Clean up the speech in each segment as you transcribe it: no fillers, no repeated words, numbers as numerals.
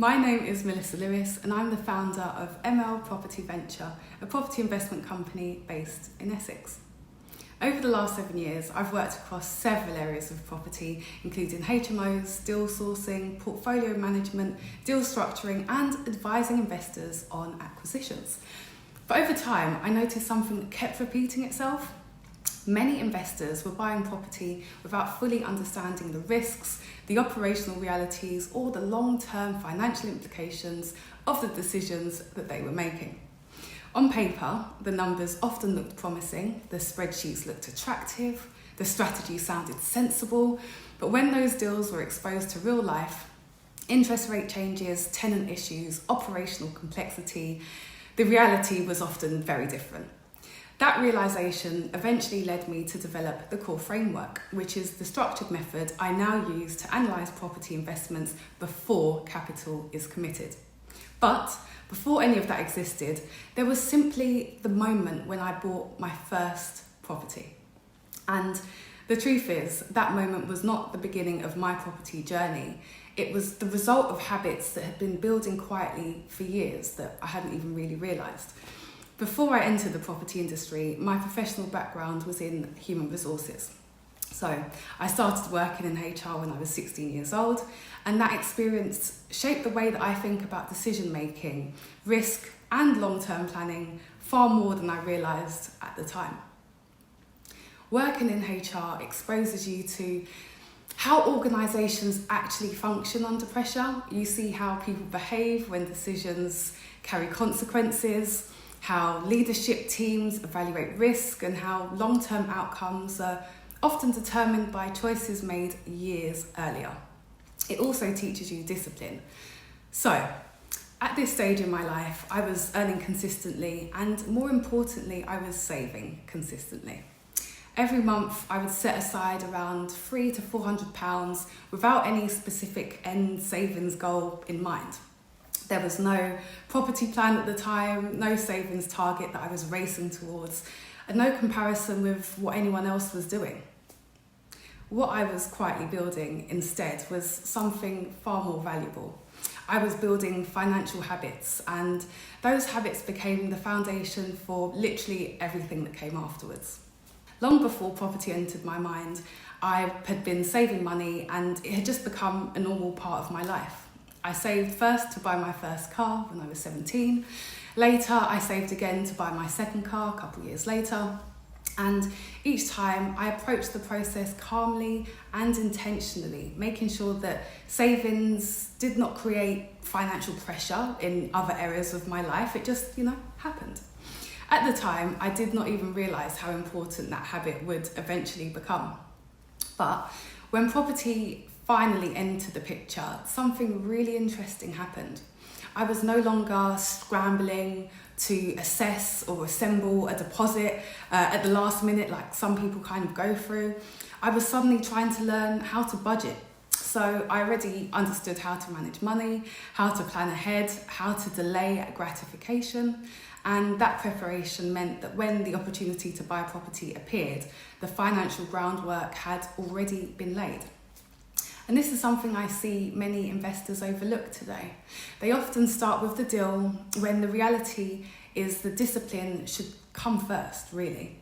My name is Melissa Lewis and I'm the founder of ML Property Venture, a property investment company based in Essex. Over the last 7 years, I've worked across several areas of property, including HMOs, deal sourcing, portfolio management, deal structuring, and advising investors on acquisitions. But over time, I noticed something that kept repeating itself. Many investors were buying property without fully understanding the risks, the operational realities, or the long-term financial implications of the decisions that they were making. On paper, the numbers often looked promising, the spreadsheets looked attractive, the strategy sounded sensible, but when those deals were exposed to real life, interest rate changes, tenant issues, operational complexity, the reality was often very different. That realisation eventually led me to develop the core framework, which is the structured method I now use to analyse property investments before capital is committed. But before any of that existed, there was simply the moment when I bought my first property. And the truth is, that moment was not the beginning of my property journey. It was the result of habits that had been building quietly for years that I hadn't even really realised. Before I entered the property industry, my professional background was in human resources. So I started working in HR when I was 16 years old, and that experience shaped the way that I think about decision making, risk and long-term planning far more than I realised at the time. Working in HR exposes you to how organisations actually function under pressure. You see how people behave when decisions carry consequences, how leadership teams evaluate risk, and how long-term outcomes are often determined by choices made years earlier. It also teaches you discipline. So, at this stage in my life, I was earning consistently, and more importantly, I was saving consistently. Every month, I would set aside around £300 to £400 without any specific end savings goal in mind. There was no property plan at the time, no savings target that I was racing towards, and no comparison with what anyone else was doing. What I was quietly building instead was something far more valuable. I was building financial habits, and those habits became the foundation for literally everything that came afterwards. Long before property entered my mind, I had been saving money and it had just become a normal part of my life. I saved first to buy my first car when I was 17. Later, I saved again to buy my second car a couple of years later. And each time I approached the process calmly and intentionally, making sure that savings did not create financial pressure in other areas of my life. It just, happened. At the time, I did not even realise how important that habit would eventually become. But when property finally entered the picture, something really interesting happened. I was no longer scrambling to assess or assemble a deposit at the last minute like some people kind of go through. I was suddenly trying to learn how to budget. So I already understood how to manage money, how to plan ahead, how to delay gratification. And that preparation meant that when the opportunity to buy property appeared, the financial groundwork had already been laid. And this is something I see many investors overlook today. They often start with the deal when the reality is the discipline should come first, really.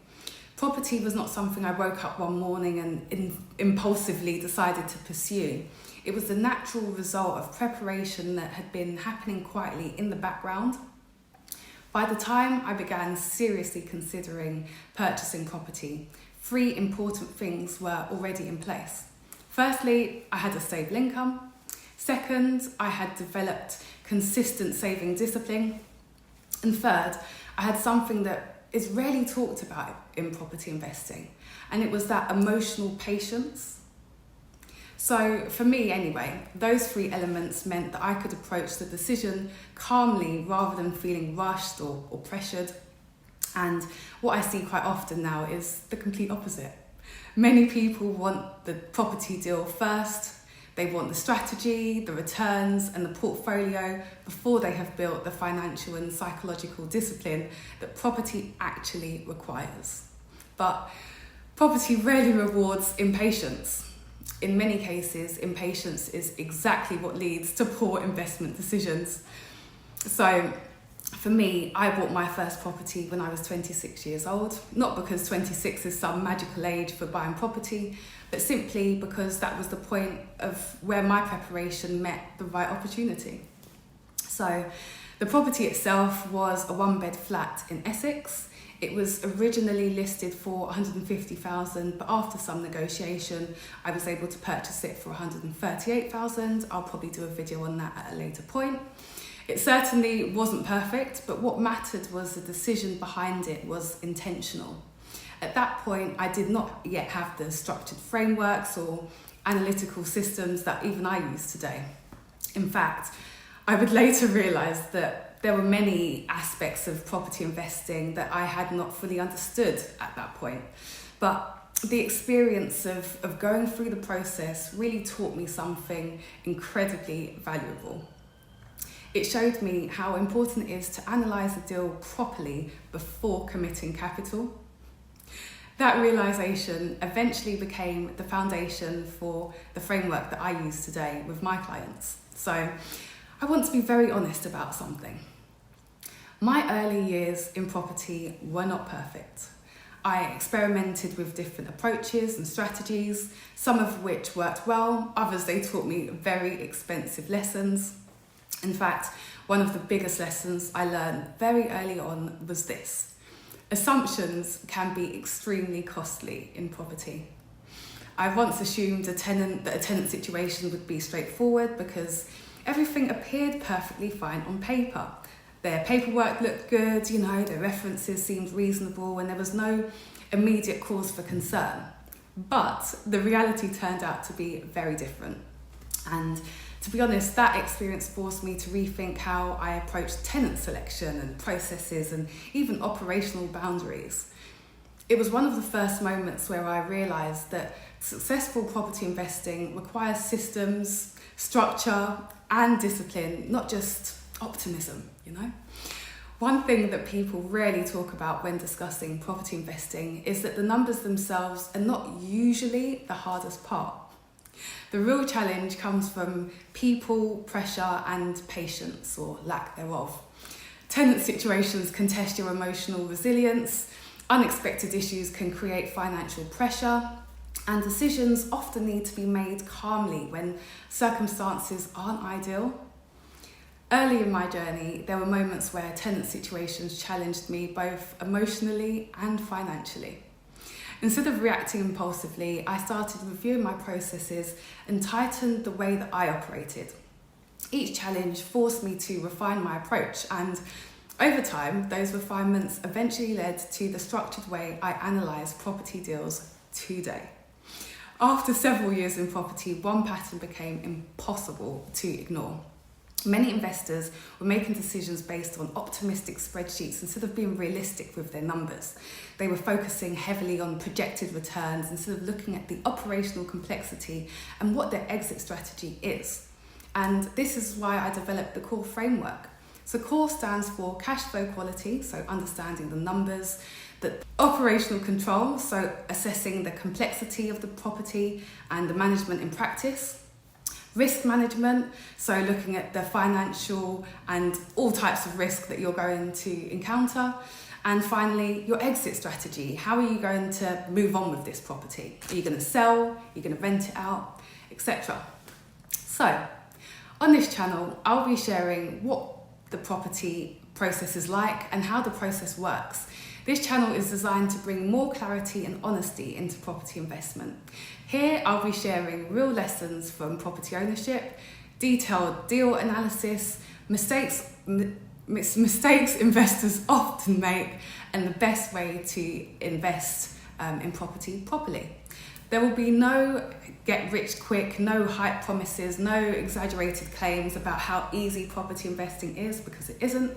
Property was not something I woke up one morning and impulsively decided to pursue. It was the natural result of preparation that had been happening quietly in the background. By the time I began seriously considering purchasing property, 3 important things were already in place. Firstly, I had a stable income. Second, I had developed consistent saving discipline. And third, I had something that is rarely talked about in property investing, and it was that emotional patience. So for me anyway, those 3 elements meant that I could approach the decision calmly rather than feeling rushed or pressured. And what I see quite often now is the complete opposite. Many people want the property deal first. They want the strategy, the returns and the portfolio before they have built the financial and psychological discipline that property actually requires. But property rarely rewards impatience. in many cases, impatience is exactly what leads to poor investment decisions. So for me, I bought my first property when I was 26 years old, not because 26 is some magical age for buying property, but simply because that was the point of where my preparation met the right opportunity. So the property itself was a one-bed flat in Essex. It was originally listed for 150,000, but after some negotiation, I was able to purchase it for 138,000. I'll probably do a video on that at a later point. It certainly wasn't perfect, but what mattered was the decision behind it was intentional. At that point, I did not yet have the structured frameworks or analytical systems that even I use today. In fact, I would later realise that there were many aspects of property investing that I had not fully understood at that point. But the experience of going through the process really taught me something incredibly valuable. It showed me how important it is to analyse a deal properly before committing capital. That realisation eventually became the foundation for the framework that I use today with my clients. So I want to be very honest about something. My early years in property were not perfect. I experimented with different approaches and strategies, some of which worked well, others they taught me very expensive lessons. In fact, one of the biggest lessons I learned very early on was this: assumptions can be extremely costly in property. I once assumed that a tenant situation would be straightforward because everything appeared perfectly fine on paper. Their paperwork looked good, their references seemed reasonable, and there was no immediate cause for concern. But the reality turned out to be very different. And to be honest, that experience forced me to rethink how I approach tenant selection and processes and even operational boundaries. It was one of the first moments where I realised that successful property investing requires systems, structure, and discipline, not just optimism, One thing that people rarely talk about when discussing property investing is that the numbers themselves are not usually the hardest part. The real challenge comes from people, pressure, and patience, or lack thereof. Tenant situations can test your emotional resilience, unexpected issues can create financial pressure, and decisions often need to be made calmly when circumstances aren't ideal. Early in my journey, there were moments where tenant situations challenged me both emotionally and financially. Instead of reacting impulsively, I started reviewing my processes and tightened the way that I operated. Each challenge forced me to refine my approach, and over time, those refinements eventually led to the structured way I analyse property deals today. After several years in property, one pattern became impossible to ignore. Many investors were making decisions based on optimistic spreadsheets instead of being realistic with their numbers. They were focusing heavily on projected returns instead of looking at the operational complexity and what their exit strategy is. And this is why I developed the CORE framework. So CORE stands for cash flow quality, so understanding the numbers, the operational control, so assessing the complexity of the property and the management in practice. Risk management, so looking at the financial and all types of risk that you're going to encounter. And finally, your exit strategy. How are you going to move on with this property? Are you going to sell? Are you going to rent it out? Etc. So, on this channel, I'll be sharing what the property process is like and how the process works. This channel is designed to bring more clarity and honesty into property investment. Here, I'll be sharing real lessons from property ownership, detailed deal analysis, mistakes investors often make, and the best way to invest in property properly. There will be no get rich quick, no hype promises, no exaggerated claims about how easy property investing is, because it isn't.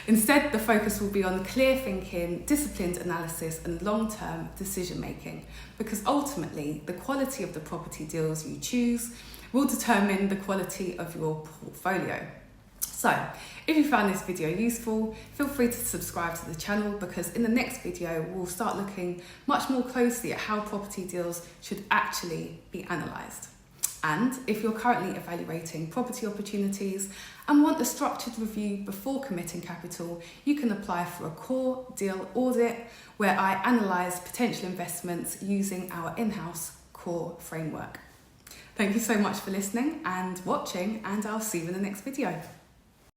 Instead, the focus will be on clear thinking, disciplined analysis, and long-term decision-making, because ultimately, the quality of the property deals you choose will determine the quality of your portfolio. So, if you found this video useful, feel free to subscribe to the channel, because in the next video, we'll start looking much more closely at how property deals should actually be analysed. And if you're currently evaluating property opportunities and want a structured review before committing capital, you can apply for a core deal audit where I analyse potential investments using our in-house core framework. Thank you so much for listening and watching, and I'll see you in the next video.